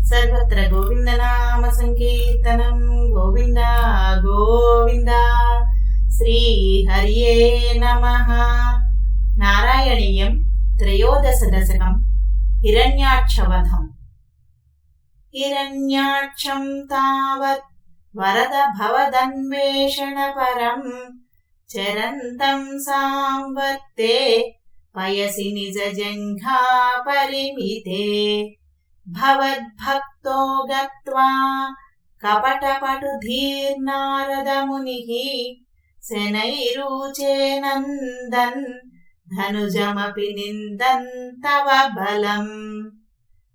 सर्वत्र गोविन्दनाम संकीर्तनं गोविन्द गोविन्द। श्रीहर्ये नमः। नारायणीयं त्रयोदश दशकं हिरण्याक्षवधम्। हिरण्याक्षं तावत् वरद भवदन्वेषणपरं चरन्तं सांवर्ते पयसि निजजङ्घा परिमिते। भवद्भक्तो गत्वा कपटपटुधीर्नारदमुनिः शनैरूचे नन्दन् धनुजमपि निन्दन् तव बलम्।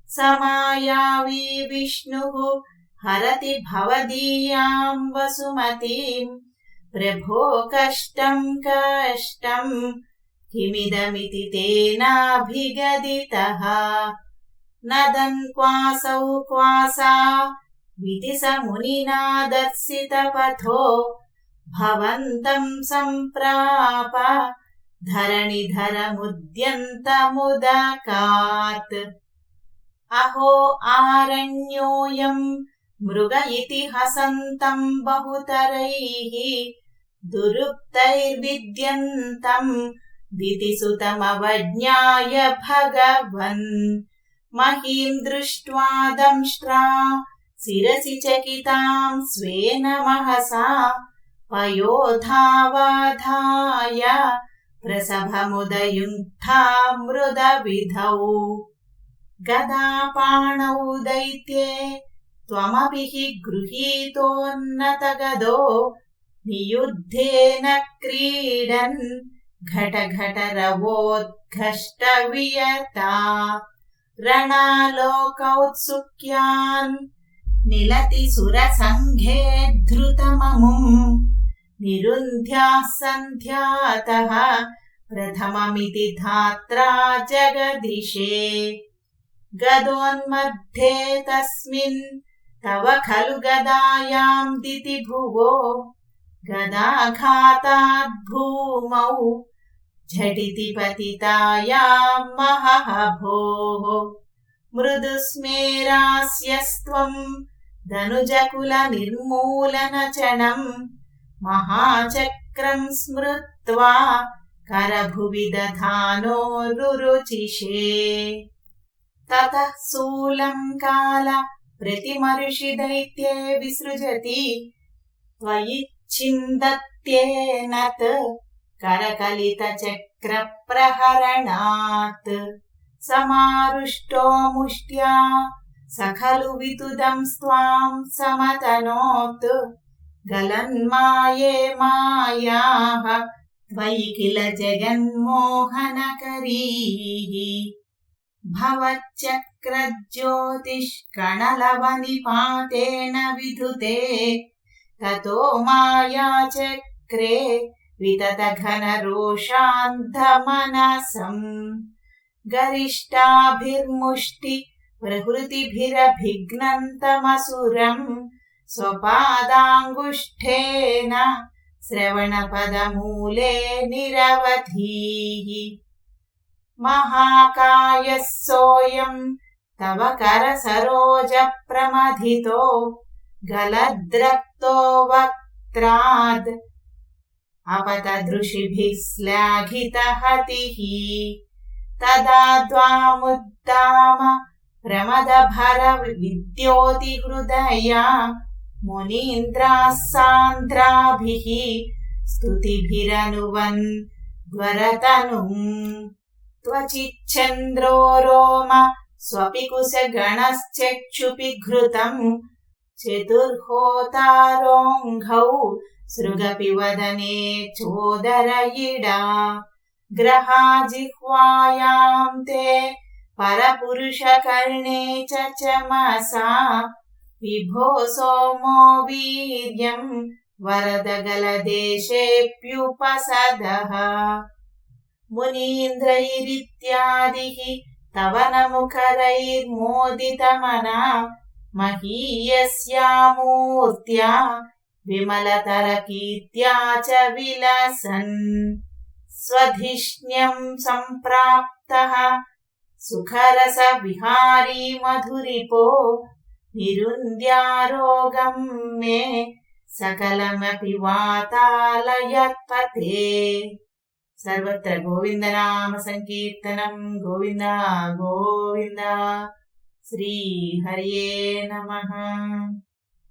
समायावी विष्णुः हरति भवदीयां वसुमतीं प्रभो कष्टं कष्टं किमिदमिति तेनाभिगदितः। नदन् क्वासौ क्वासा विदिशमुनिना दर्शितपथो भवन्तं सम्प्राप धरणिधरमुद्यन्तमुदकात्। अहो आरण्योऽयं मृग इति हसन्तं बहुतरैः दुरुक्तैर्विद्यन्तं दितिसुतमवज्ञाय भगवन्। महीं दृष्ट्वा दंष्ट्रा शिरसि चकितां स्वेन महसा पयोधावधाय प्रसभमुदयुक्ता मृदविधौ। गदापाणौ दैत्ये त्वमपि हि गृहीतोन्नतगदो नियुद्धेन क्रीडन् घटघटरवोद्घष्टवियता। रणालोकौत्सुक्यान् निलति सुरसङ्घे धृतममुम् निरुन्ध्याः सन्ध्यातः प्रथममिति धात्रा जगदिशे। गदोन्मध्ये तस्मिन् तव खलु गदायां दितिभुवो गदाघाताद् भूमौ झटिति पतितायां महः भोः। मृदुस्मेरास्यस्त्वं धनुजकुलनिर्मूलनचनं महाचक्रं स्मृत्वा करभुवि दधानो रुरुचिषे। ततः शूलं काल प्रतिमर्षि दैत्ये विसृजति त्वयि छिन्दत्येनत् करकलितचक्रप्रहरणात्। समारुष्टो मुष्ट्या स खलु वितुदं स्वां समतनोत् गलन्माये मायाः त्वयि किल जगन्मोहनकरीः। भवच्चक्रज्योतिष्कणलवनिपातेन विधुते ततो मायाचक्रे विततघनरोषान्धमनसम्। गरिष्ठाभिर्मुष्टि प्रहृतिभिरभिघ्नन्तमसुरम् स्वपादाङ्गुष्ठेन श्रवणपदमूले निरवधिः। महाकायः सोऽयं तव करसरोजप्रमथितो गलद्रक्तो वक्त्राद् अपतदृशिभिः श्लाघितहतिः। तदा द्वामुद्दाम प्रमदभरविद्योतिहृदया मुनीन्द्राः सान्द्राभिः स्तुतिभिरनुवन् द्वरतनुम्। त्वचिच्छन्द्रो रोम स्वपि कुशगणश्चक्षुपि घृतम् चतुर्होतारोऽङ्घौ सृगपि वदने चोदरयिडा। ग्रहा जिह्वायां ते परपुरुषकर्णे च चमसा विभो सोमो वीर्यं वरदगलदेशेऽप्युपसदः। मुनीन्द्रैरित्यादिः तव नमुखरैर्मोदितमना महीयस्या मूर्त्या विमलतरकीर्त्या च विलसन्। स्वधिष्ण्यं सम्प्राप्तः सुखरसविहारी मधुरिपो నిరుంద్యారోగం మే సకలమపి వాతాలయత్పతే. సర్వత్ర గోవిందనామ సంకీర్తనం. గోవింద గోవింద. శ్రీ హరియే నమః.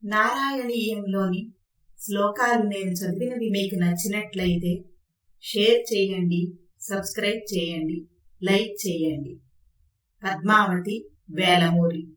నారాయణీయంలోని శ్లోకాలు నేను చదివినవి మీకు నచ్చినట్లయితే షేర్ చేయండి, సబ్స్క్రైబ్ చేయండి, లైక్ చేయండి. పద్మావతి వేలమూరి.